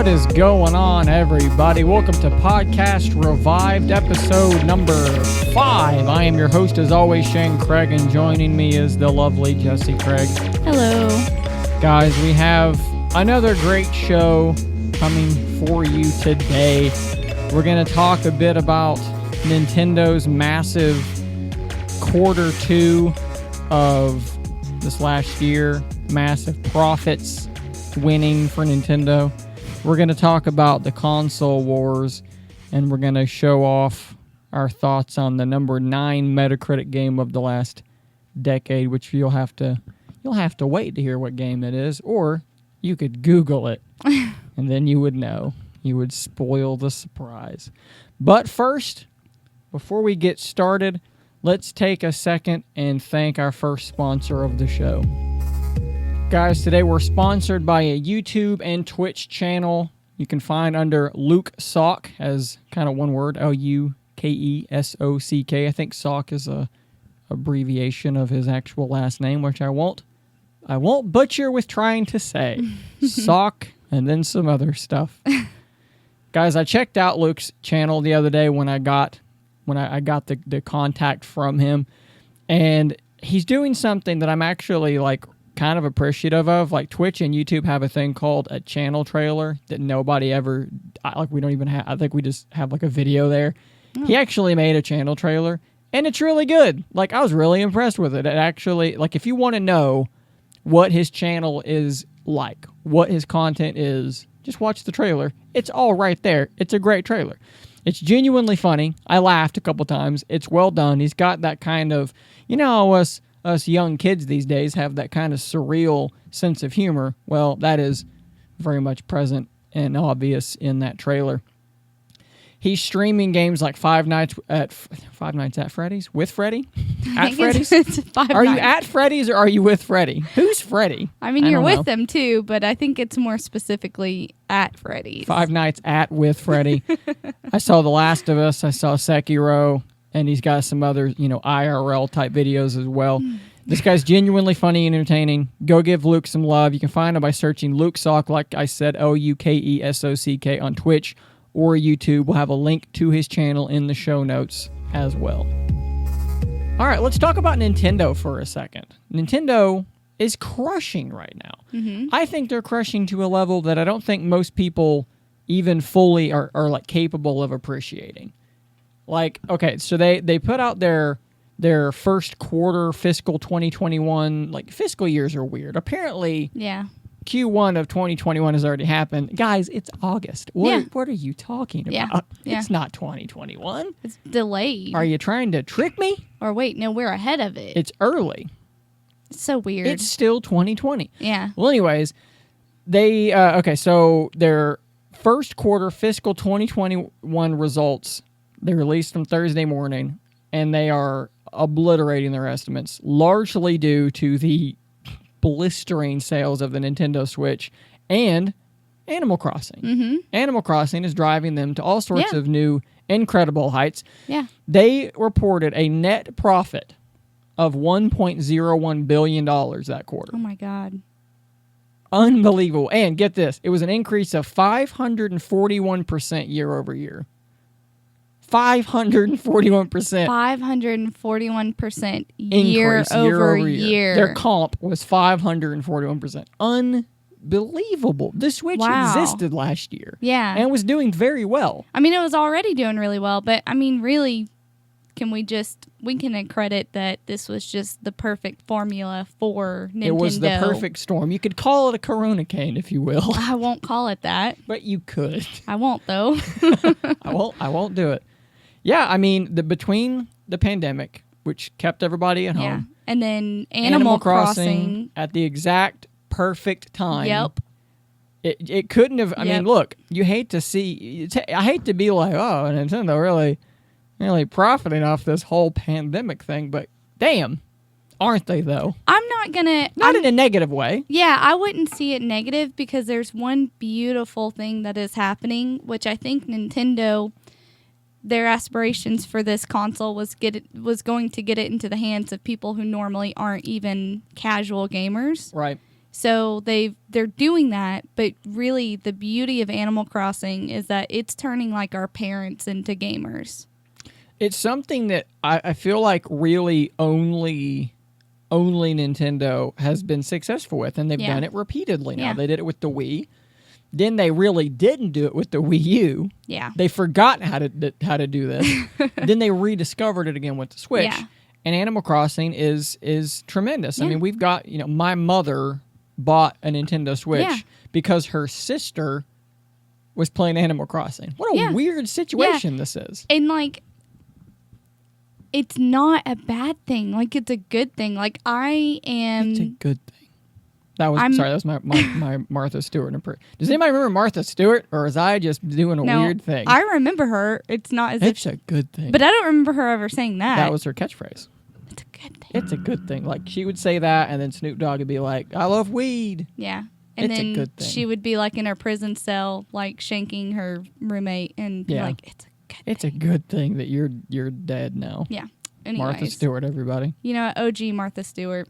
What is going on, everybody? Welcome to Podcast Revived, episode number 5. I am your host, as always, Shane Craig, and joining me is the lovely Jesse Craig. Hello. Guys, we have another great show coming for you today. We're going to talk a bit about Nintendo's massive quarter 2 of this last year, massive profits winning for Nintendo. We're going to talk about the console wars, and we're going to show off our thoughts on the number 9 Metacritic game of the last decade, which you'll have to wait to hear what game it is, or you could Google it, and then you would know. You would spoil the surprise. But first, before we get started, let's take a second and thank our first sponsor of the show. Guys, today we're sponsored by a YouTube and Twitch channel you can find under Luke Sock, as kind of one word, L-U-K-E-S-O-C-K. I think Sock is a abbreviation of his actual last name, which I won't butcher with trying to say. Sock and then some other stuff. Guys, I checked out Luke's channel the other day when I got the contact from him, and he's doing something that I'm actually kind of appreciative of. Like, Twitch and YouTube have a thing called a channel trailer that nobody ever, we don't even have. I think we just have a video there. Oh. He actually made a channel trailer, and it's really good. I was really impressed with it. It actually, if you want to know what his channel is like, what his content is, just watch the trailer. It's all right there. It's a great trailer. It's genuinely funny. I laughed a couple times. It's well done. He's got that kind of, us young kids these days have that kind of surreal sense of humor. Well, that is very much present and obvious in that trailer. He's streaming games like Five Nights at Freddy's with Freddy. At Freddy's. Are you at Freddy's or are you with Freddy? Who's Freddy? I mean, you're with them too, but I think it's more specifically at Freddy's. Five Nights at with Freddy. I saw The Last of Us. I saw Sekiro. And he's got some other, IRL type videos as well. This guy's genuinely funny and entertaining. Go give Luke some love. You can find him by searching Luke Sock, like I said, L-U-K-E-S-O-C-K on Twitch or YouTube. We'll have a link to his channel in the show notes as well. All right, let's talk about Nintendo for a second. Nintendo is crushing right now. Mm-hmm. I think they're crushing to a level that I don't think most people even fully are capable of appreciating. Okay, so they put out their first quarter fiscal 2021, fiscal years are weird. Apparently, yeah. Q1 of 2021 has already happened. Guys, it's August. What are you talking about? Yeah. It's not 2021. It's delayed. Are you trying to trick me? Or wait, no, we're ahead of it. It's early. It's so weird. It's still 2020. Yeah. Well, anyways, they, so their first quarter fiscal 2021 results, they released them Thursday morning, and they are obliterating their estimates, largely due to the blistering sales of the Nintendo Switch and Animal Crossing. Mm-hmm. Animal Crossing is driving them to all sorts of new, incredible heights. Yeah. They reported a net profit of $1.01 billion that quarter. Oh, my God. Unbelievable. And get this, it was an increase of 541% year over year. 541%. 541% year over year. Their comp was 541%. Unbelievable. The Switch existed last year. Yeah. And was doing very well. I mean, it was already doing really well, but I mean, really, we can credit that this was just the perfect formula for Nintendo. It was the perfect storm. You could call it a Corona cane, if you will. I won't call it that. But you could. I won't, though. I won't do it. Yeah, I mean, between the pandemic, which kept everybody at home, and then Animal Crossing at the exact perfect time. Yep. It couldn't have. I mean, look, I hate to be Nintendo really profiting off this whole pandemic thing, but damn, aren't they though? I'm not gonna. Not in a negative way. Yeah, I wouldn't see it negative because there's one beautiful thing that is happening, which I think Nintendo, their aspirations for this console was going to get it into the hands of people who normally aren't even casual gamers. Right. So they're doing that, but really the beauty of Animal Crossing is that it's turning like our parents into gamers. It's something that I feel like really only Nintendo has been successful with, and they've Yeah. done it repeatedly now. Yeah. They did it with the Wii. Then they really didn't do it with the Wii U. Yeah. They forgot how to do this. Then they rediscovered it again with the Switch. Yeah. And Animal Crossing is tremendous. I Yeah. mean, we've got, my mother bought a Nintendo Switch Yeah. because her sister was playing Animal Crossing. What a Yeah. weird situation this is. And like, it's not a bad thing. Like, it's a good thing. Like, I am. It's a good thing. That was I'm- sorry. That was my Martha Stewart impression. Does anybody remember Martha Stewart, or is I just doing a No, weird thing? I remember her. It's not as It's if. a good thing. But I don't remember her ever saying that. That was her catchphrase. It's a good thing. It's a good thing. Like she would say that, and then Snoop Dogg would be like, "I love weed." Yeah. And It's a then good thing. she would be like in her prison cell, like shanking her roommate, and be Yeah. like, it's a good It's a good thing that you're dead now. Yeah. Anyways, Martha Stewart, everybody. You know, OG Martha Stewart.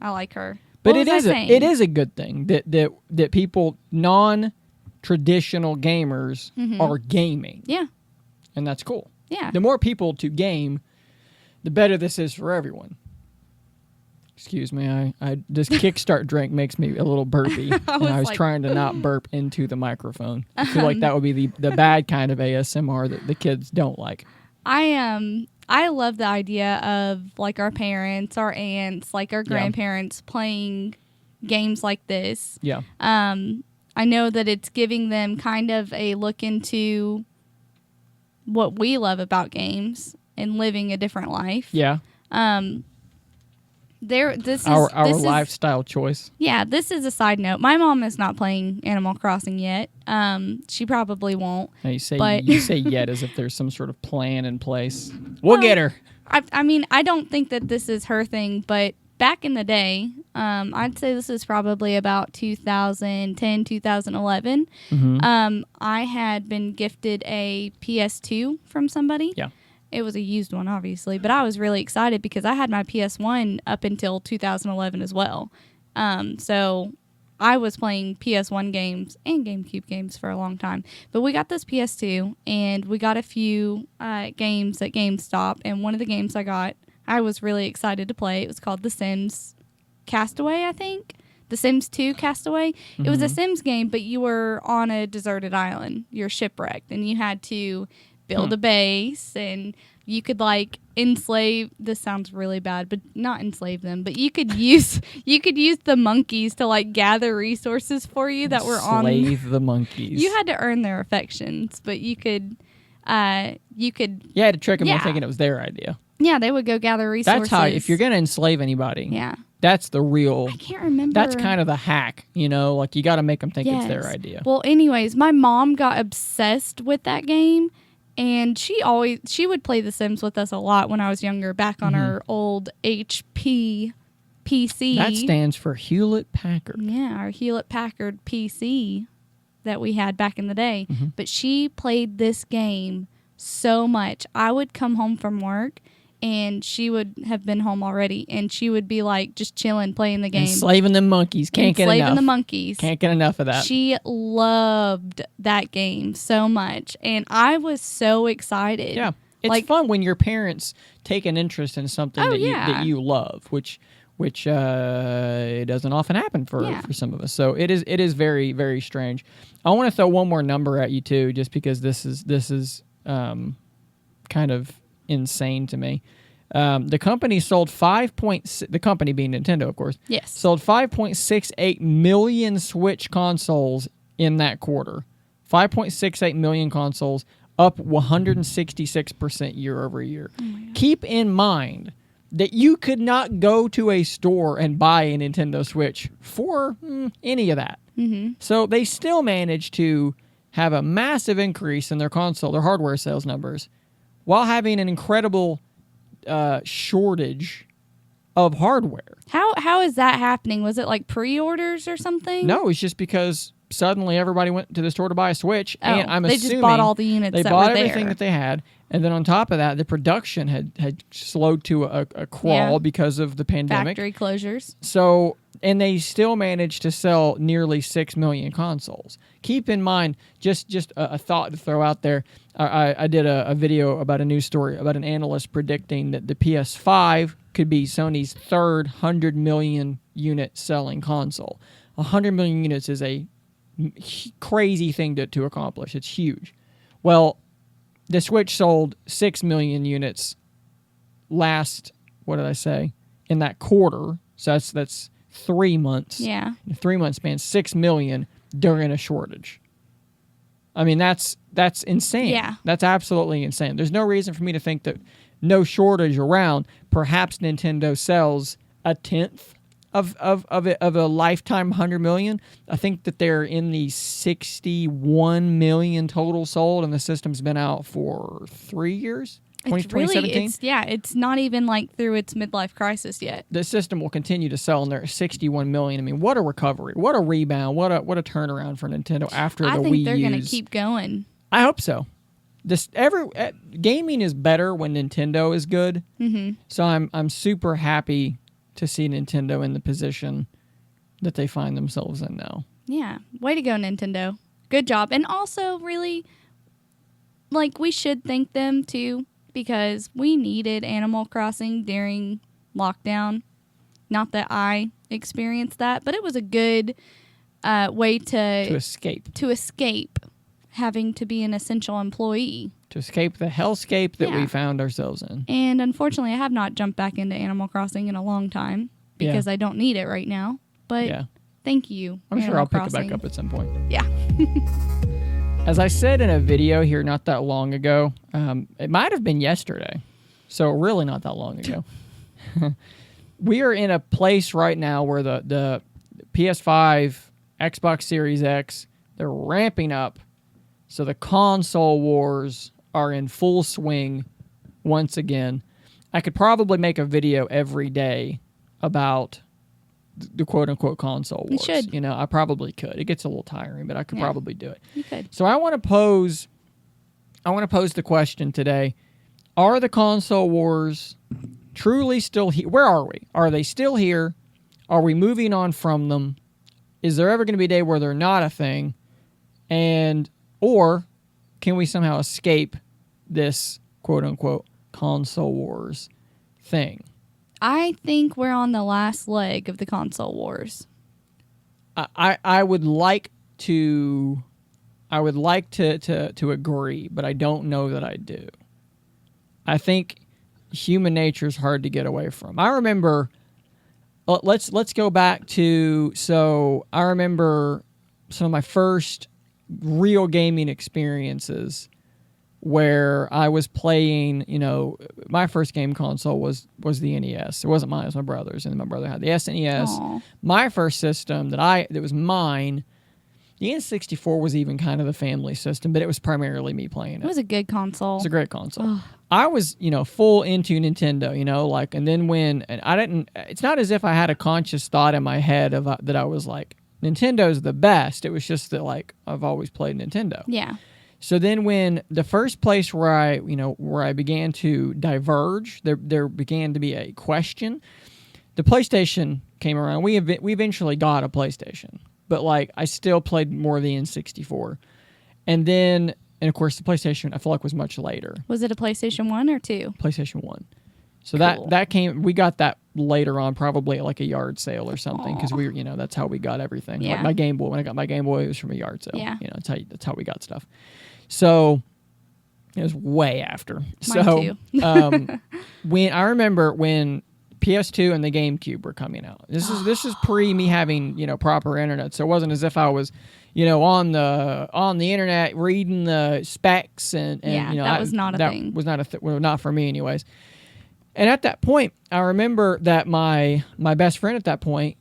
I like her. But What it was is I saying? it is a good thing that people non-traditional gamers are gaming, Yeah. and that's cool. Yeah. The more people to game, the better this is for everyone. Excuse me, I this Kickstart drink makes me a little burpy, and I was like- trying to not burp into the microphone. I feel like that would be the bad kind of ASMR that the kids don't like. I love the idea of like our parents, our aunts, like our grandparents playing games like this. Yeah, I know that it's giving them kind of a look into what we love about games and living a different life. yeah. This Our is lifestyle choice. Yeah, this is a side note. My mom is not playing Animal Crossing yet. She probably won't. Now you say But- yet as if there's some sort of plan in place. We'll get her. I mean, I don't think that this is her thing, but back in the day, I'd say this is probably about 2010, 2011. I had been gifted a PS2 from somebody. Yeah. It was a used one, obviously, but I was really excited because I had my PS1 up until 2011 as well. So I was playing PS1 games and GameCube games for a long time. But we got this PS2, and we got a few games at GameStop, and one of the games I got, I was really excited to play. It was called The Sims Castaway, I think. The Sims 2 Castaway. It was a Sims game, but you were on a deserted island. You're shipwrecked, and you had to build a base, and you could like enslave. This sounds really bad, but not enslave them. But you could use the monkeys to like gather resources for you that were on. Slave the monkeys. You had to earn their affections, but you could. You had to trick them Yeah. into thinking it was their idea. Yeah, they would go gather resources. That's how, if you're going to enslave anybody, Yeah, that's the real, I can't remember. that's kind of the hack, like you got to make them think it's their Yes. idea. Well, anyways, my mom got obsessed with that game, and she would play The Sims with us a lot when I was younger, back on her old HP PC. That stands for Hewlett Packard. Yeah, our Hewlett Packard PC that we had back in the day. Mm-hmm. But she played this game so much. I would come home from work, and she would have been home already, and she would be like just chilling, playing the game. Enslaving them monkeys. Can't get Enslaving enough. the monkeys. Can't get enough of that. She loved that game so much, and I was so excited. Yeah. It's Like- fun when your parents take an interest in something Oh, that yeah. you love, which it doesn't often happen for some of us. So it is very, very strange. I want to throw one more number at you too, just because this is kind of insane to me. The company sold the company being Nintendo, of course, Yes. sold 5.68 million Switch consoles in that quarter. 5.68 million consoles, up 166% year over year. Keep in mind that you could not go to a store and buy a Nintendo Switch for any of that. Mm-hmm. So they still managed to have a massive increase in their hardware sales numbers, while having an incredible shortage of hardware. How is that happening? Was it like pre-orders or something? No, it's just because suddenly everybody went to the store to buy a Switch, Oh, and I'm they assuming just bought all the units they that bought were everything there. that they had, and then on top of that, the production had slowed to a crawl Yeah. because of the pandemic. Factory closures. So, and they still managed to sell nearly 6 million consoles. Keep in mind, just a thought to throw out there. I did a video about a news story about an analyst predicting that the PS5 could be Sony's third 100 million unit selling console. 100 million units is a crazy thing to accomplish. It's huge. Well, the Switch sold 6 million units last, what did I say, in that quarter. So that's 3 months. Yeah. In a 3 month span, 6 million during a shortage. I mean, that's insane. Yeah. That's absolutely insane. There's no reason for me to think that no shortage around. Perhaps Nintendo sells a tenth of a lifetime 100 million. I think that they're in the 61 million total sold, and the system's been out for 3 years. It's really, 2017. it's not even like through its midlife crisis yet. The system will continue to sell, and they're at 61 million. I mean, what a recovery, what a rebound, what a turnaround for Nintendo after I the think Wii they're U's. going to keep going. I hope so. Gaming is better when Nintendo is good. Mm-hmm. So I'm super happy to see Nintendo in the position that they find themselves in now. Yeah. Way to go, Nintendo. Good job. And also, really, like, we should thank them, too, because we needed Animal Crossing during lockdown. Not that I experienced that, but it was a good way To escape. having to be an essential employee. To escape the hellscape that we Yeah. found ourselves in. And unfortunately, I have not jumped back into Animal Crossing in a long time because I don't need it right now. But Yeah. thank you. I'm sure Animal I'll pick Crossing. it back up at some point. Yeah. As I said in a video here not that long ago, it might have been yesterday, so really not that long ago. We are in a place right now where the PS5, Xbox Series X, they're ramping up. So the console wars are in full swing once again. I could probably make a video every day about the quote-unquote console You wars. should. You know, I probably could. It gets a little tiring, but I could Yeah. probably do it. You could. So I want to pose the question today. Are the console wars truly still here? Where are we? Are they still here? Are we moving on from them? Is there ever going to be a day where they're not a thing? Or can we somehow escape this quote unquote console wars thing? I think we're on the last leg of the console wars. I would like to agree, but I don't know that I do. I think human nature is hard to get away from. I remember. Let's go back to. So I remember some of my first real gaming experiences where I was playing. You know, my first game console was the NES. It wasn't mine; it was my brother's, and my brother had the SNES. Aw. My first system that was mine. The N64 was even kind of the family system, but it was primarily me playing It it. was a good console. It's a great console. Ugh. I was, full into Nintendo, like, and then it's not as if I had a conscious thought in my head of that I was like, Nintendo's the best. It was just that, like, I've always played Nintendo. Yeah. So then when the first place where I began to diverge, there began to be a question. The PlayStation came around. We eventually got a PlayStation. But, like, I still played more of the N64. And then, and of course, the PlayStation, I feel like, was much later. Was it a PlayStation 1 or 2? PlayStation 1. So Cool. we got that later on, probably at, like, a yard sale or something, because that's how we got everything. Yeah. Like my Game Boy, when I got my Game Boy, it was from a yard sale. Yeah. That's how we got stuff. So it was way after. Mine So when I remember when PS2 and the GameCube were coming out. This is pre me having, proper internet. So it wasn't as if I was, on the internet reading the specs and Yeah, that was not a thing. That was not for me anyways. And at that point, I remember that my best friend at that point,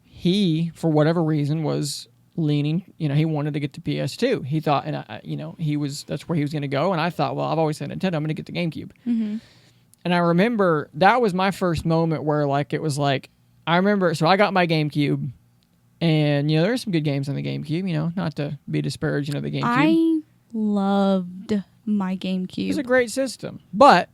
he, for whatever reason, was leaning, he wanted to get to PS2. He thought, and that's where he was going to go. And I thought, well, I've always said Nintendo, I'm going to get the GameCube. Mm-hmm. And I remember that was my first moment where, like, it was like, I remember, so I got my GameCube, And, there's some good games on the GameCube, not to be disparaging of the GameCube. I loved my It was a GameCube. great system. But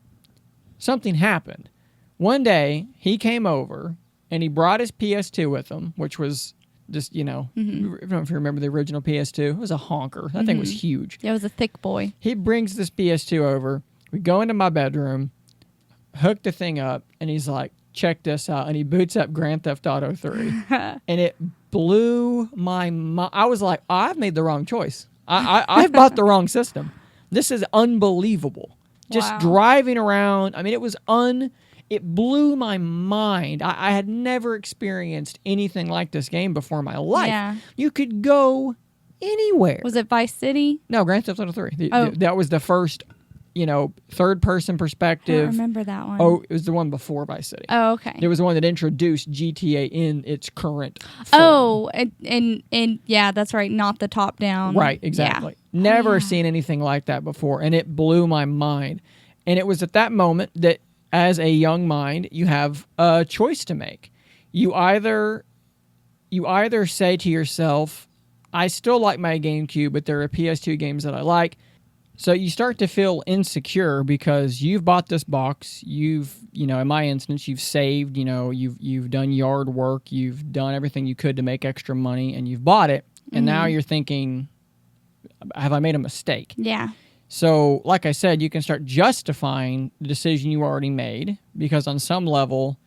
something happened. One day, he came over, and he brought his PS2 with him, which was just, I don't know if you remember the original PS2. It was a honker. That thing was huge. It was a thick boy. He brings this PS2 over. We go into my bedroom, hook the thing up, and he's like, check this out. And he boots up Grand Theft Auto 3. And it blew my mind. I was like, I've made the wrong choice. I've bought the wrong system. This is unbelievable. Just Wow. driving around. I mean, it blew my mind. I had never experienced anything like this game before in my life. Yeah. You could go anywhere. Was it Vice City? No, Grand Theft Auto 3. Oh. That was the first, third-person I don't perspective. remember that one. Oh, it was the one before Vice City. Oh, okay. It was the one that introduced GTA in its current form. Oh, and yeah, that's right. Not the top down. Right, exactly. Never seen anything like that before, and it blew my mind. And it was at that moment that, as a young mind, you have a choice to make. You either say to yourself, I still like my GameCube, but there are PS2 games that I like. So you start to feel insecure because you've bought this box. You've, in my instance, you've saved, you've done yard work. You've done everything you could to make extra money, and you've bought it. And now you're thinking, have I made a mistake? Yeah. So, like I said, you can start justifying the decision you already made because on some level,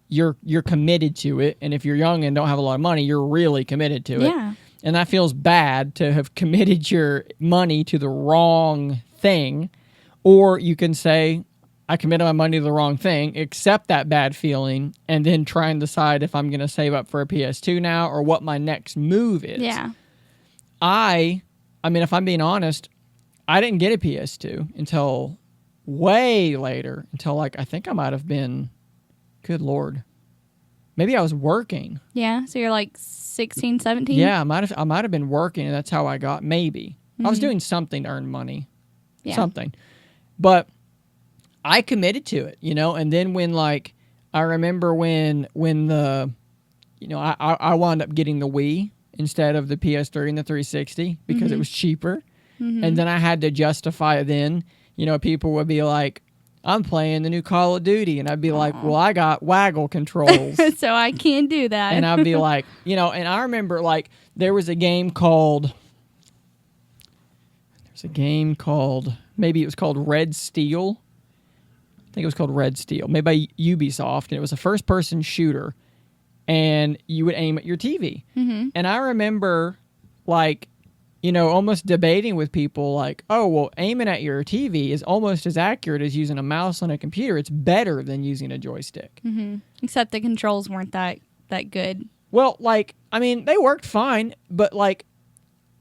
you're committed to it. And if you're young and don't have a lot of money, you're really committed to it. Yeah. And that feels bad to have committed your money to the wrong thing. Or you can say, I committed my money to the wrong thing, accept that bad feeling, and then try and decide if I'm going to save up for a PS2 now or what my next move is. Yeah. I mean, if I'm being honest, I didn't get a PS2 until way later, until I think I might have been, good Lord, maybe I was working. Yeah. So you're like 16, 17? Yeah, I might have been working, and that's how I got. Maybe I was doing something to earn money, something. But I committed to it, And then when I remember when the, I wound up getting the Wii instead of the PS3 and the 360 because it was cheaper, and then I had to justify it. Then people would be like, I'm playing the new Call of Duty. And I'd be like, well, I got waggle controls. So I can't do that. And I'd be like, and I remember there was a game called, maybe it was called Red Steel. I think it was called Red Steel, made by Ubisoft. And it was a first person shooter. And you would aim at your TV. Mm-hmm. And I remember almost debating with people oh, well, aiming at your TV is almost as accurate as using a mouse on a computer. It's better than using a joystick. Mm-hmm. Except the controls weren't that good. Well, they worked fine, but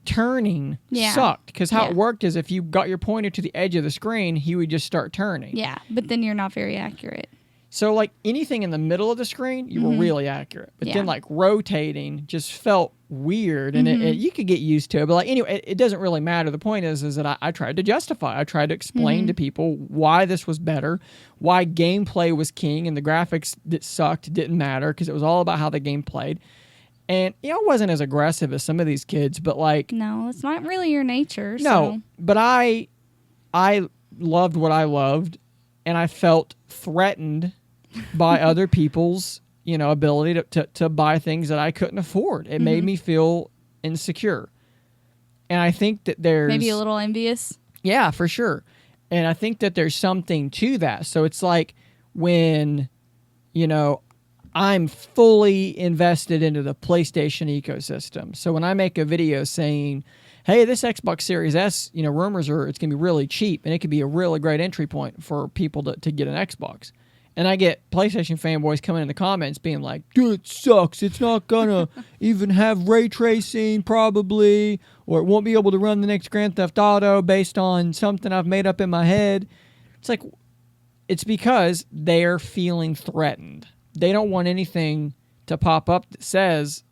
turning sucked because how it worked is if you got your pointer to the edge of the screen, he would just start turning. Yeah, but then you're not very accurate. So anything in the middle of the screen, you were really accurate. But then rotating just felt weird, and you could get used to it. But anyway, it doesn't really matter. The point is that I tried to justify. I tried to explain to people why this was better, why gameplay was king, and the graphics that sucked didn't matter because it was all about how the game played. And I wasn't as aggressive as some of these kids, but no, it's not really your nature. No, so. but I loved what I loved, and I felt threatened by other people's, ability to buy things that I couldn't afford. It made me feel insecure. And I think that there's... Maybe a little envious? Yeah, for sure. And I think that there's something to that. So it's like when, I'm fully invested into the PlayStation ecosystem. So when I make a video saying, hey, this Xbox Series S, rumors are it's going to be really cheap, and it could be a really great entry point for people to get an Xbox. And I get PlayStation fanboys coming in the comments being like, dude, it sucks. It's not going to even have ray tracing probably, or it won't be able to run the next Grand Theft Auto based on something I've made up in my head. It's because they're feeling threatened. They don't want anything to pop up that says,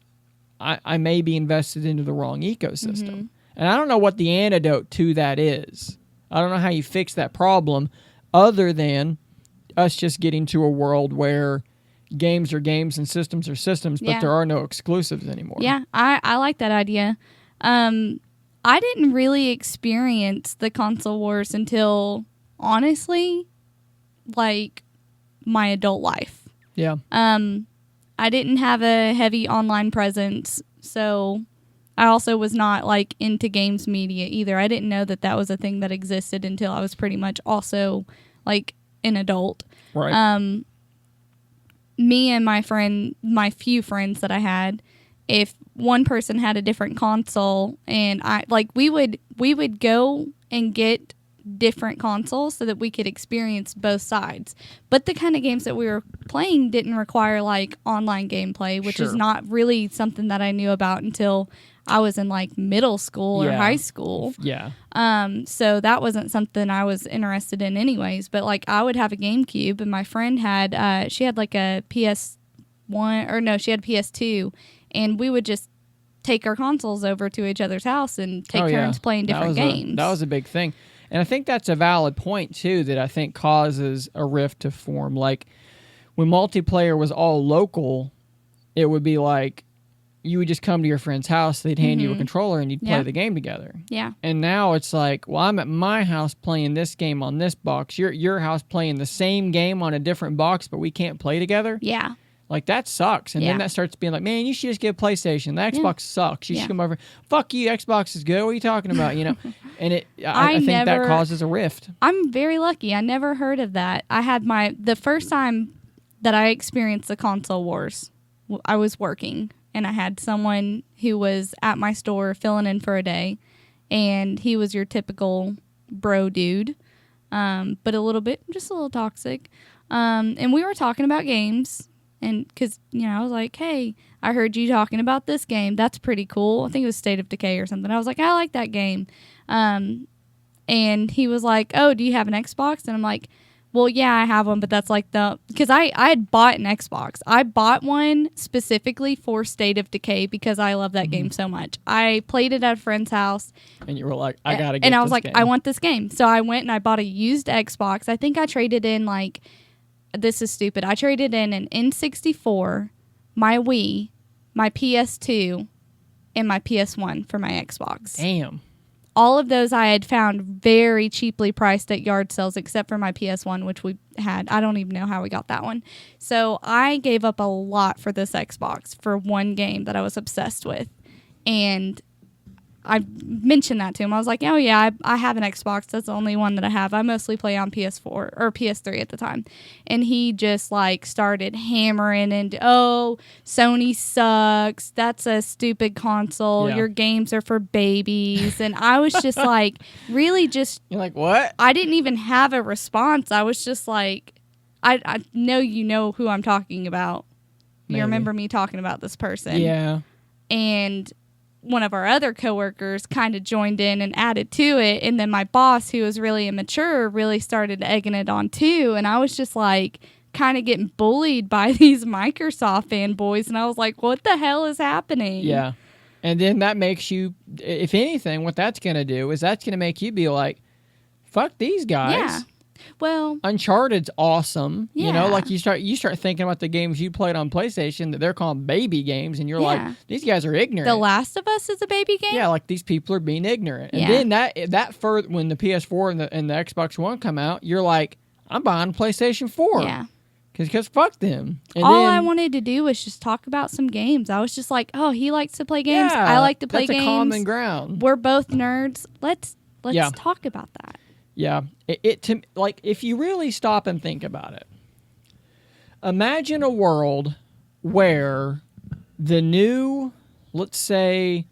I may be invested into the wrong ecosystem. Mm-hmm. And I don't know what the antidote to that is. I don't know how you fix that problem other than us just getting to a world where games are games and systems are systems, but Yeah. there are no exclusives anymore. Yeah, I like that idea. I didn't really experience the console wars until, honestly, like my adult life. Yeah. I didn't have a heavy online presence, so I also was not like into games media either. I didn't know that was a thing that existed until I was pretty much also like an adult. Right. Me and my few friends that I had, if one person had a different console and we would go and get different consoles so that we could experience both sides. But the kind of games that we were playing didn't require like online gameplay, which is Sure. not really something that I knew about until I was in like middle school or Yeah. high school. Yeah. So that wasn't something I was interested in anyways. But like I would have a GameCube and my friend had, she had like a PS1 or no, she had PS2, and we would just take our consoles over to each other's house and take turns playing different games. That was a big thing. And I think that's a valid point, too, that I think causes a rift to form. Like, when multiplayer was all local, it would be like you would just come to your friend's house, they'd hand you a controller, and you'd play Yeah. the game together. Yeah. And now it's like, well, I'm at my house playing this game on this box. You're at your house playing the same game on a different box, but we can't play together. Yeah. Like, that sucks. And Yeah. then that starts being like, man, you should just get a PlayStation. The Xbox sucks. You Yeah. should come over. Fuck you, Xbox is good. What are you talking about? You know? And I think that never- causes a rift. I'm very lucky. I never heard of that. I had the first time that I experienced the console wars, I was working and I had someone who was at my store filling in for a day, and he was your typical bro dude, but just a little toxic. And we were talking about games, and because, I was like, hey, I heard you talking about this game. That's pretty cool. I think it was State of Decay or something. I was like, I like that game. And he was like, oh, do you have an Xbox? And I'm like, well, yeah, I have one, but that's like because I had bought an Xbox. I bought one specifically for State of Decay because I love that game so much. I played it at a friend's house. And you were like, I got to get And I this was like, game. I want this game. So I went and I bought a used Xbox. I think I traded in this is stupid. I traded in an N64, my Wii, my PS2, and my PS1 for my Xbox. Damn. All of those I had found very cheaply priced at yard sales, except for my PS1, which we had. I don't even know how we got that one. So I gave up a lot for this Xbox for one game that I was obsessed with. And I mentioned that to him. I was like, oh, yeah, I have an Xbox. That's the only one that I have. I mostly play on PS4 or PS3 at the time. And he just started hammering into, oh, Sony sucks. That's a stupid console. Yeah. Your games are for babies. And I was just really just, You're like, what? I didn't even have a response. I was just like, I know you know who I'm talking about. Maybe. You remember me talking about this person. Yeah. And one of our other coworkers kind of joined in and added to it. And then my boss, who was really immature, really started egging it on too. And I was just kind of getting bullied by these Microsoft fanboys. And I was like, what the hell is happening? Yeah. And then that makes you, if anything, what that's going to do is that's going to make you be like, fuck these guys. Yeah. Well, Uncharted's awesome. You know, Yeah. you start thinking about the games you played on PlayStation that they're calling baby games, and you're Yeah. like, these guys are ignorant. The Last of Us is a baby game? Yeah, like these people are being ignorant. Yeah. And then that further, when the PS4 and the Xbox One come out, you're like, I'm buying PlayStation 4. Yeah. Because fuck them. And All then, I wanted to do was just talk about some games. I was just like, oh, he likes to play games. yeah, I like to play that's games. a common ground. We're both nerds. Let's Yeah. talk about that. Yeah. If you really stop and think about it, imagine a world where let's say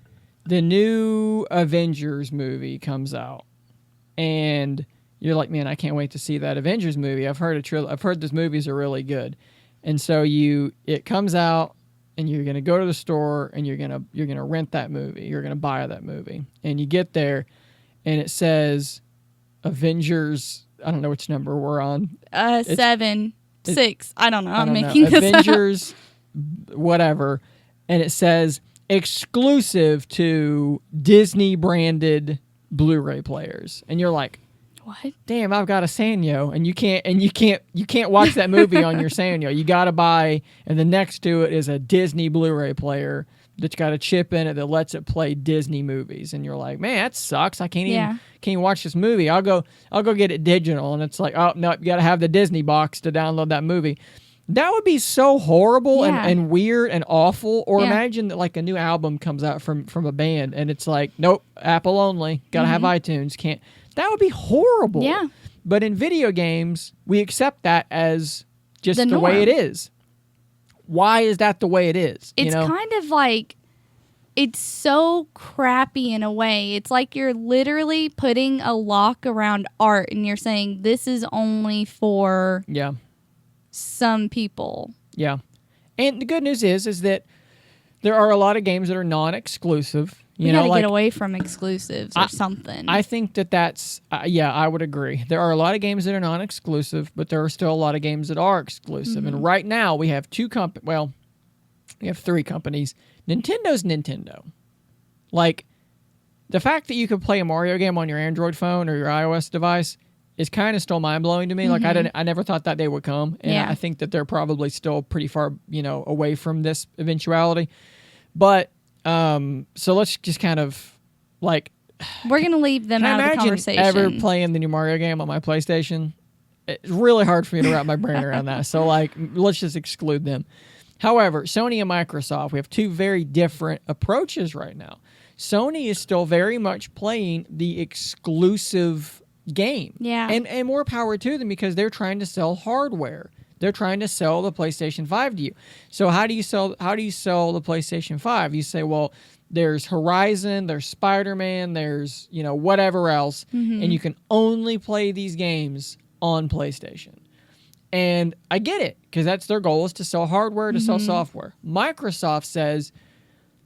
the new Avengers movie comes out, and you're like, man, I can't wait to see that Avengers movie. I've heard those movies are really good. And so it comes out, and you're going to go to the store, and you're going to rent that movie. You're going to buy that movie. And you get there, and it says Avengers, I don't know which number we're on. 7, 6. I don't know. I I'm don't making know. this up. Avengers whatever. And it says exclusive to Disney branded Blu-ray players. And you're like, What? damn, I've got a Sanyo, and you can't watch that movie on your Sanyo. You got to buy, and the next to it is a Disney Blu-ray player that's got a chip in it that lets it play Disney movies, and you're like, man, that sucks. I can't even watch this movie. I'll go get it digital, and it's like, oh no, you got to have the Disney box to download that movie. That would be so horrible and weird and awful. Or imagine that like a new album comes out from a band, and it's like, nope, Apple only. Got to have iTunes. Can't. That would be horrible. Yeah. But in video games, we accept that as just the way it is. Why is that the way it is? It's kind of like, it's so crappy in a way. It's like you're literally putting a lock around art, and you're saying this is only for some people. Yeah. And the good news is that there are a lot of games that are non-exclusive. You gotta get away from exclusives or something. I think that's I would agree. There are a lot of games that are non-exclusive, but there are still a lot of games that are exclusive. And right now we have we have three companies. Nintendo's Nintendo. Like, the fact that you could play a Mario game on your Android phone or your iOS device is kind of still mind-blowing to me. Like, I never thought that day would come. And I think that they're probably still pretty far, away from this eventuality. But so let's just kind of like, we're gonna leave them out of the conversation. Ever playing the new Mario game on my PlayStation? It's really hard for me to wrap my brain around that. So like, let's just exclude them. However, Sony and Microsoft, we have two very different approaches right now. Sony is still very much playing the exclusive game. Yeah. And more power to them, because they're trying to sell hardware. They're trying to sell the PlayStation 5 to you. So how do you sell the PlayStation 5? You say, well, there's Horizon, there's Spider-Man, there's, whatever else, and you can only play these games on PlayStation. And I get it, because that's their goal, is to sell hardware, to sell software. Microsoft says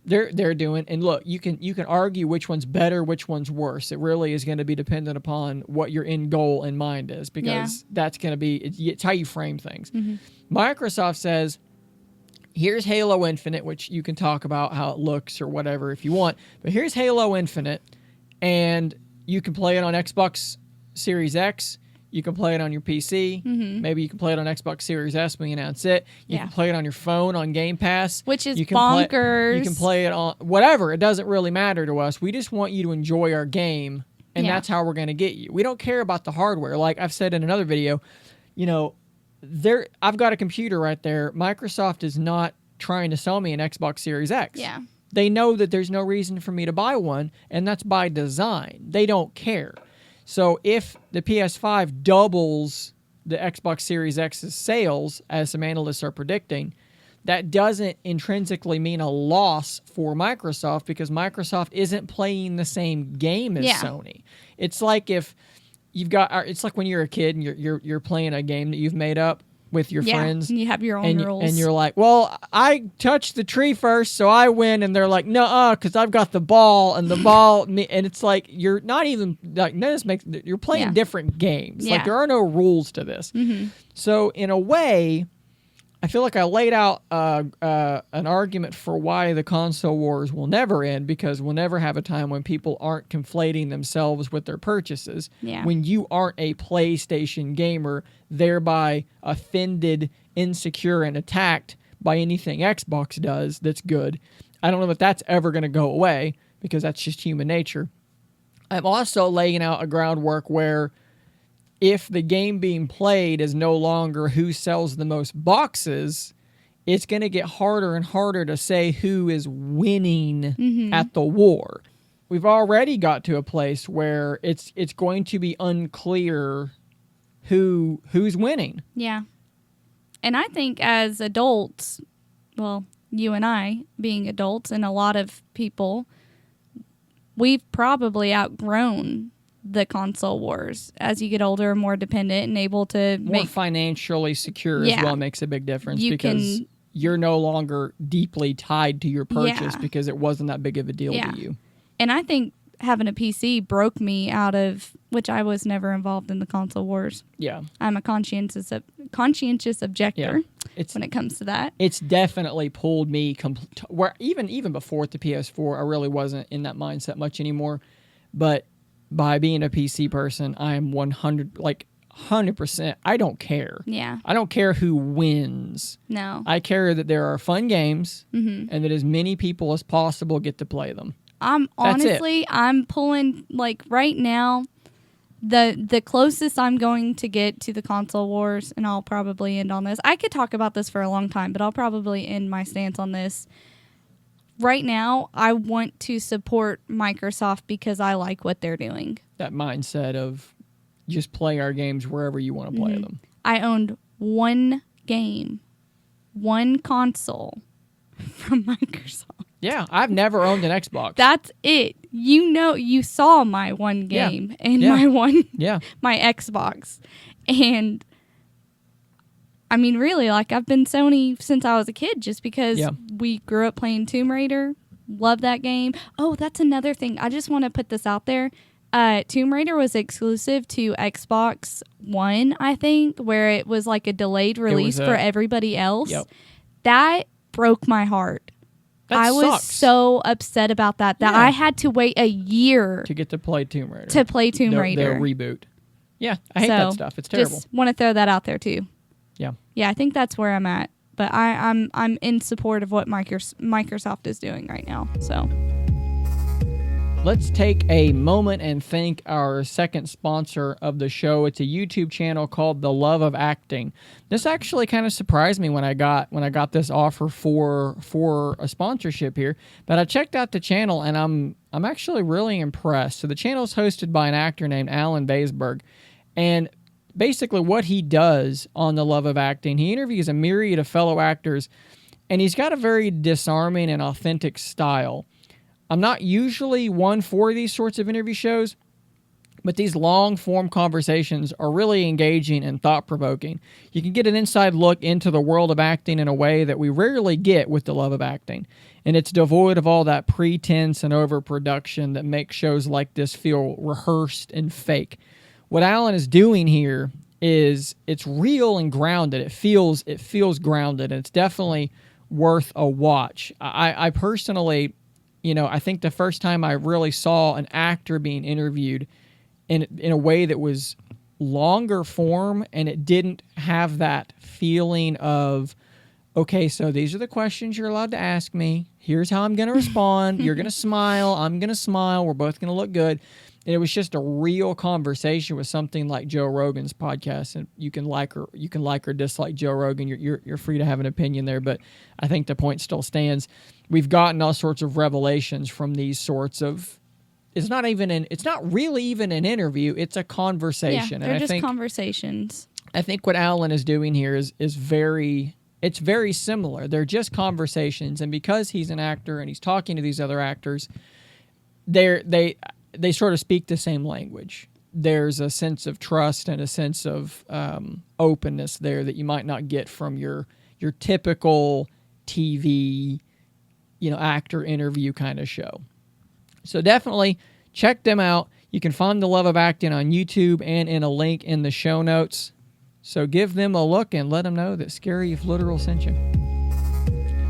they're doing, and look, you can argue which one's better, which one's worse. It really is going to be dependent upon what your end goal in mind is, because that's going to be, it's how you frame things. Microsoft says, here's Halo Infinite, which you can talk about how it looks or whatever if you want, but here's Halo Infinite, and you can play it on Xbox Series X. You can play it on your PC. Maybe you can play it on Xbox Series S when you announce it. You can play it on your phone on Game Pass. Which is bonkers. You can play it on whatever. It doesn't really matter to us. We just want you to enjoy our game, and that's how we're going to get you. We don't care about the hardware. Like I've said in another video, I've got a computer right there. Microsoft is not trying to sell me an Xbox Series X. Yeah. They know that there's no reason for me to buy one, and that's by design. They don't care. So if the PS5 doubles the Xbox Series X's sales, as some analysts are predicting, that doesn't intrinsically mean a loss for Microsoft, because Microsoft isn't playing the same game as Sony. It's like if you've got, it's like when you're a kid and you're playing a game that you've made up with your friends. And you have your own rules. And you're like, well, I touched the tree first, so I win. And they're like, no, because I've got the ball, and the ball, and it's like, you're not even, like, you're playing different games. Like, there are no rules to this. So in a way, I feel like I laid out an argument for why the console wars will never end, because we'll never have a time when people aren't conflating themselves with their purchases. Yeah. When you aren't a PlayStation gamer, thereby offended, insecure, and attacked by anything Xbox does that's good. I don't know if that's ever going to go away, because that's just human nature. I'm also laying out a groundwork where if the game being played is no longer who sells the most boxes, it's going to get harder and harder to say who is winning at the war. We've already got to a place where it's going to be unclear who's winning. Yeah. And I think as adults, well, you and I being adults, and a lot of people, we've probably outgrown the console wars. As you get older and more dependent and able to more financially secure as well makes a big difference, because you're no longer deeply tied to your purchase because it wasn't that big of a deal to you. And I think having a PC broke me out of, which I was never involved in the console wars. Yeah. I'm a conscientious objector when it comes to that. It's definitely pulled me where even before the PS4, I really wasn't in that mindset much anymore. But by being a PC person. I am 100%. I don't care. Yeah. I don't care who wins. No. I care that there are fun games Mm-hmm. and that as many people as possible get to play them. I'm pulling, like, right now, the closest I'm going to get to the console wars, and I'll probably end on this. I could talk about this for a long time, but I'll probably end my stance on this. Right now, I want to support Microsoft because I like what they're doing. That mindset of just play our games wherever you want to play them. I owned one game, one console from Microsoft. Yeah, I've never owned an Xbox. That's it. You saw my one game and my my Xbox. And I mean, really, like, I've been Sony since I was a kid just because we grew up playing Tomb Raider. Love that game. Oh, that's another thing. I just want to put this out there. Tomb Raider was exclusive to Xbox One, I think, where it was like a delayed release for everybody else. Yep. That broke my heart. I was so upset about that I had to wait a year to get to play Tomb Raider. Their reboot. Yeah, I hate that stuff. It's terrible. Just want to throw that out there too. Yeah. Yeah, I think that's where I'm at. But I'm in support of what Microsoft is doing right now. So let's take a moment and thank our second sponsor of the show. It's a YouTube channel called The Love of Acting. This actually kind of surprised me when I got this offer for a sponsorship here. But I checked out the channel and I'm actually really impressed. So the channel is hosted by an actor named Alan Baisberg, and basically what he does on The Love of Acting, he interviews a myriad of fellow actors, and he's got a very disarming and authentic style. I'm not usually one for these sorts of interview shows, but these long-form conversations are really engaging and thought-provoking. You can get an inside look into the world of acting in a way that we rarely get with The Love of Acting, and it's devoid of all that pretense and overproduction that makes shows like this feel rehearsed and fake. What Alan is doing here is it's real and grounded. It feels grounded, and it's definitely worth a watch. I personally, I think the first time I really saw an actor being interviewed in a way that was longer form, and it didn't have that feeling of, okay, so these are the questions you're allowed to ask me. Here's how I'm going to respond. You're going to smile. I'm going to smile. We're both going to look good. And it was just a real conversation with something like Joe Rogan's podcast. And you can like or dislike Joe Rogan. You're free to have an opinion there, but I think the point still stands. We've gotten all sorts of revelations from these sorts of. It's not really even an interview. It's a conversation. Yeah, they're just conversations. I think what Alan is doing here is very similar. They're just conversations, and because he's an actor and he's talking to these other actors, they sort of speak the same language. There's a sense of trust and a sense of openness there that you might not get from your typical TV, actor interview kind of show. So definitely check them out. You can find The Love of Acting on YouTube and in a link in the show notes. So give them a look and let them know that Scary If Literal sent you.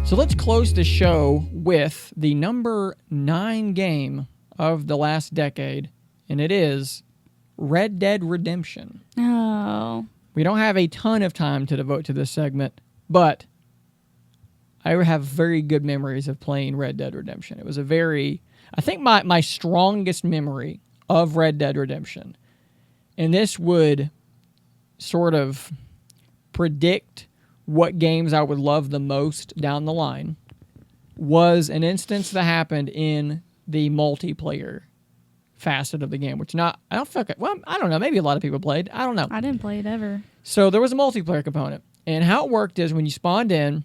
So let's close the show with the number 9 game of the last decade, and it is Red Dead Redemption. Oh. We don't have a ton of time to devote to this segment, but I have very good memories of playing Red Dead Redemption. It was I think my strongest memory of Red Dead Redemption, and this would sort of predict what games I would love the most down the line, was an instance that happened in the multiplayer facet of the game, which I don't know, maybe a lot of people played. I don't know. I didn't play it ever. So there was a multiplayer component, and how it worked is when you spawned in,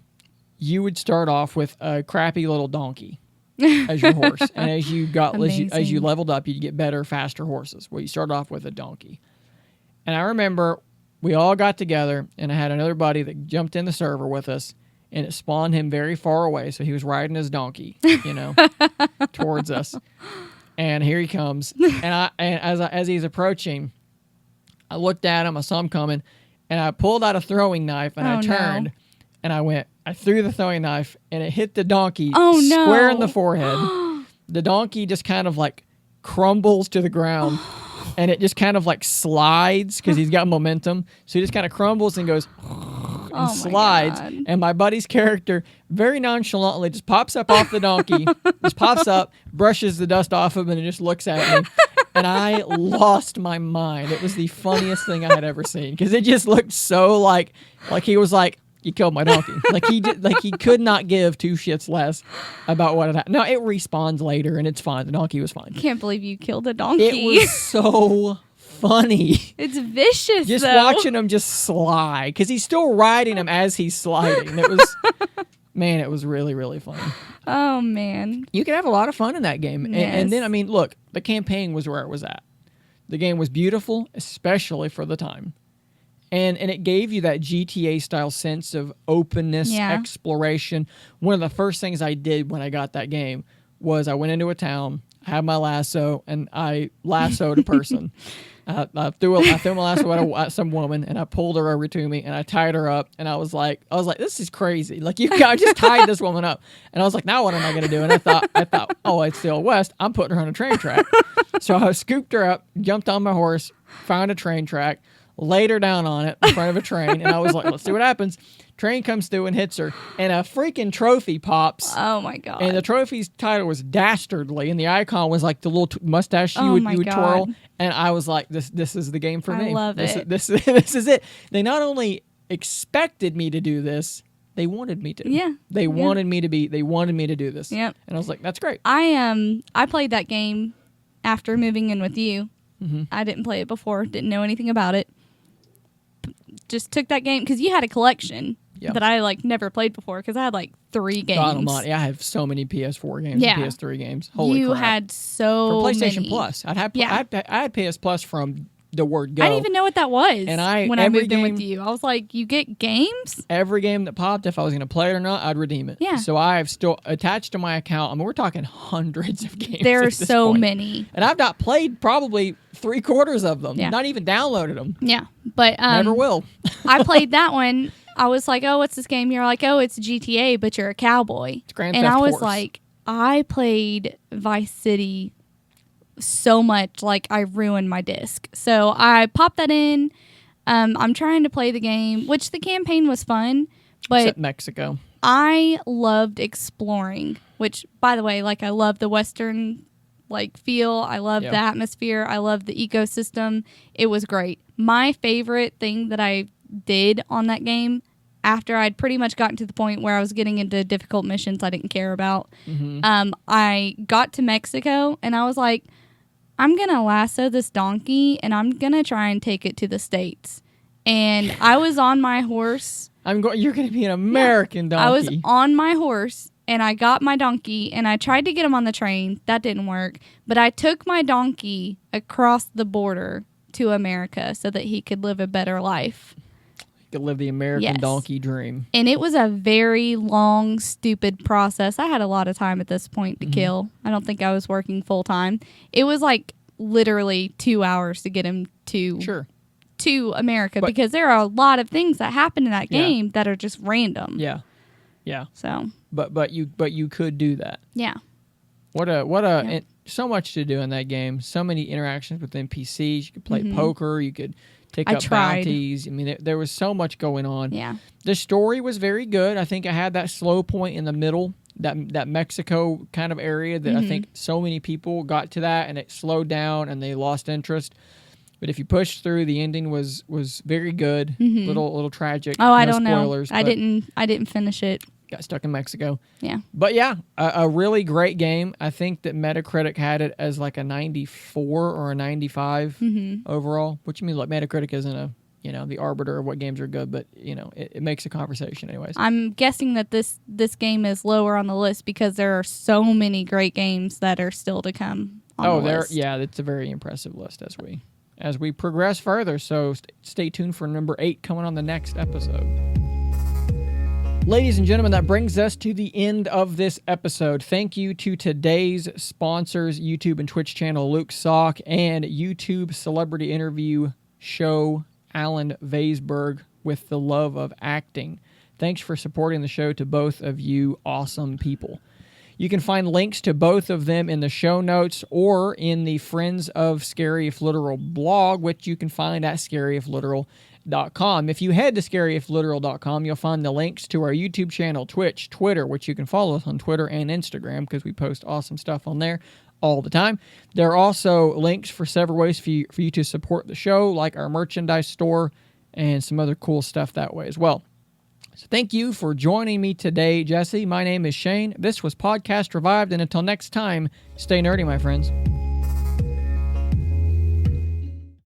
you would start off with a crappy little donkey as your horse, and as you leveled up, you'd get better, faster horses. Well, you start off with a donkey, and I remember we all got together, and I had another buddy that jumped in the server with us, and it spawned him very far away, so he was riding his donkey, towards us. And here he comes, and as he's approaching, I looked at him, I saw him coming, and I pulled out a throwing knife, and I turned, and I threw the throwing knife, and it hit the donkey square in the forehead. The donkey just kind of like crumbles to the ground. And it just kind of like slides because he's got momentum. So he just kind of crumbles and goes and my slides. God. And my buddy's character very nonchalantly just pops up off the donkey, just pops up, brushes the dust off him, and just looks at me. And I lost my mind. It was the funniest thing I had ever seen because it just looked so like he was like, you killed my donkey. He could not give two shits less about what had happened. No, it respawns later and it's fine. The donkey was fine. Can't believe you killed a donkey. It was so funny. It's vicious, Just though. watching him just slide because he's still riding him as he's sliding. It was, man, it was really, really fun. Oh, man. You can have a lot of fun in that game. And Yes. then, I mean, look, the campaign was where it was at. The game was beautiful, especially for the time. And it gave you that GTA style sense of openness, Yeah. exploration. One of the first things I did when I got that game was I went into a town, I had my lasso, and I lassoed a person. I threw my lasso at some woman, and I pulled her over to me, and I tied her up, and I was like, this is crazy. Like I just tied this woman up, and I was like, now what am I gonna do? And I thought, oh, it's the old West. I'm putting her on a train track. So I scooped her up, jumped on my horse, found a train track, laid her down on it in front of a train, and I was like, let's see what happens. Train comes through and hits her, and a freaking trophy pops. Oh, my God. And the trophy's title was Dastardly, and the icon was like the little mustache you Oh would my twirl. God. And I was like, this is the game for I me. love this it. This is it. They not only expected me to do this, they wanted me to. Yeah. They Yeah. wanted me to do this. Yep. And I was like, that's great. I played that game after moving in with you. Mm-hmm. I didn't play it before, didn't know anything about it. Just took that game because you had a collection Yep. that I never played before because I had 3 games. God almighty, I have so many PS4 games Yeah. and PS3 games. Holy you crap. had so For PlayStation many. Plus. I Yeah. had PS Plus from the word go. I didn't even know what that was And when I every moved in game- with you. I was like, you get games? Every game that popped, if I was going to play it or not, I'd redeem it. Yeah. So I've still attached to my account. I mean, we're talking hundreds of games. There at are this so point. many. And I've not played probably 3/4 of them. Yeah. Not even downloaded them. Yeah. But Never will. I played that one. I was like, oh, what's this game? You're like, oh, it's GTA, but you're a cowboy. It's Grand And Theft I was Horse. like, I played Vice City so much, I ruined my disc. So I popped that in. I'm trying to play the game, which the campaign was fun, but Except Mexico. I loved exploring, which, by the way, I love the Western feel. I love Yeah. the atmosphere. I love the ecosystem. It was great. My favorite thing that I did on that game, after I'd pretty much gotten to the point where I was getting into difficult missions I didn't care about, I got to Mexico and I was like, I'm going to lasso this donkey and I'm going to try and take it to the States. And I was on my horse. You're going to be an American donkey. I was on my horse and I got my donkey and I tried to get him on the train. That didn't work. But I took my donkey across the border to America so that he could live a better life. You could live the American Yes. donkey dream. And it was a very long, stupid process. I had a lot of time at this point to kill. I don't think I was working full time. It was literally 2 hours to get him Sure. to America But- because there are a lot of things that happen in that Yeah. game that are just random. Yeah. Yeah. So, But you could do that. yeah. And so much to do in that game. So many interactions with NPCs. You could play poker. You could take I up tried. bounties. I mean, there was so much going on. Yeah. The story was very good. I think I had that slow point in the middle, that Mexico kind of area that I think so many people got to that and it slowed down and they lost interest. But if you pushed through, the ending was very good. Little tragic. Oh, I No don't spoilers, know. I but didn't finish it. got stuck in Mexico. Yeah. But yeah, a really great game. I think that Metacritic had it as a 94 or a 95 overall, which means Metacritic isn't the arbiter of what games are good, but it makes a conversation anyways. I'm guessing that this game is lower on the list because there are so many great games that are still to come on the list. Yeah, it's a very impressive list as we progress further. So stay tuned for number 8 coming on the next episode. Ladies and gentlemen, that brings us to the end of this episode. Thank you to today's sponsors, YouTube and Twitch channel Luke Sock and YouTube celebrity interview show Alan Vaisberg with the love of acting. Thanks for supporting the show to both of you awesome people. You can find links to both of them in the show notes or in the Friends of Scary If Literal blog, which you can find at scaryifliteral.com. If you head to scaryifliteral.com, you'll find the links to our YouTube channel, Twitch, Twitter, which you can follow us on Twitter and Instagram because we post awesome stuff on there all the time. There are also links for several ways for you to support the show, like our merchandise store and some other cool stuff that way as well. So thank you for joining me today, Jesse. My name is Shane. This was Podcast Revived, and until next time, stay nerdy, my friends.